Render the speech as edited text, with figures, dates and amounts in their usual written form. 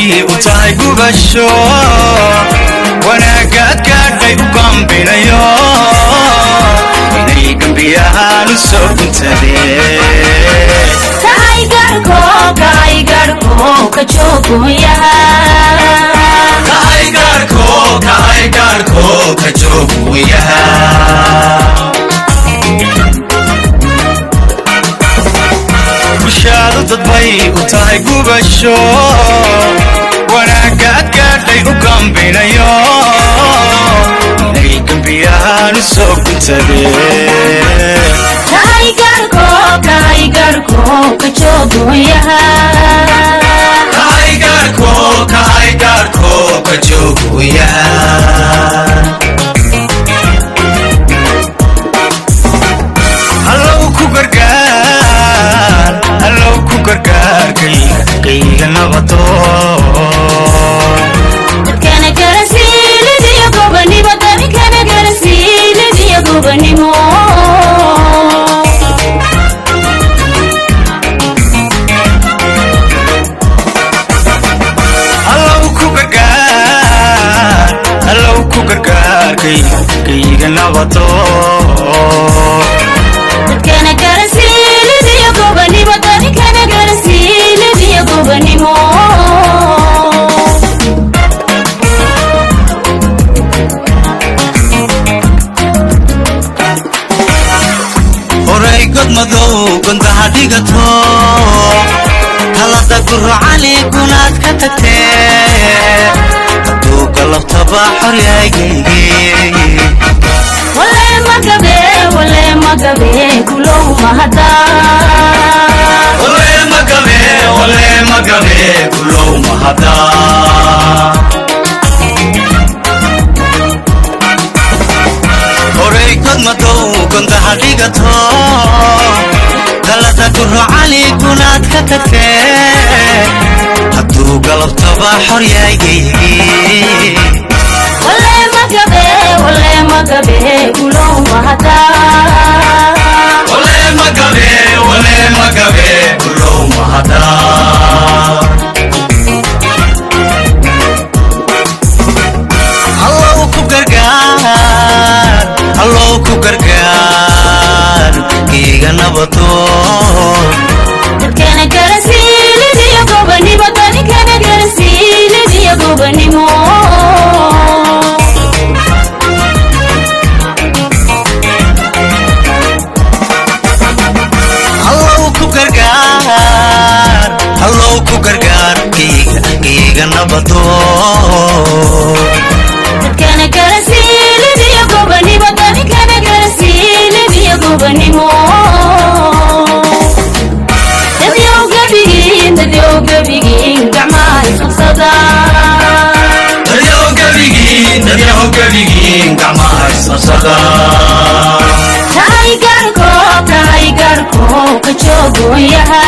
bay utaigu basho wanaaga gaadhay u gambinayo inay gambiyaan soo guntadeen Kaigarko kajoguyaha Kaigarko kajoguyaha Bulshadu dad bay u tahay gubasho wanaaga gaadhay u gambinayo inay gambiyaan soo guntadeen Kaigarko kajoguyaha Kaigarko kajoguyaha Hello ku gargaar kayga nabato Dadkana garasiiliyo gobanimo dadkana garasiiliyo gobanimo Hello ku gargaar kayga nabato Dadkana garasiiliyo gobanimo dadkana garasiiliyo gobanimo Horay god madow gundaha dhigato talada gurcali kunaad ka tagtee hadduu galabtaba xoryaygaygi Wale magabe kulow mahada Wale magabe kulow mahada Horay god madow gundaha dhigato talada gurcali kunaad ka tagtee hadduu galabtaba xoryaygaygi Wale magabe kulow mahada Wale magabe kulow mahada Hello ku gargaar kayga nabato Dadkana garasiiliyo gobanimo dadkana garasiiliyo gobanimo Hello ku gargaar kayga nabato Dadkana garasiiliyo gobanimo dadkana garasiiliyo gobanimo Dadyow gabigin gacmaha isqabsada Dadyow gabigin gacmaha isqabsada Kaigarko kajoguyaha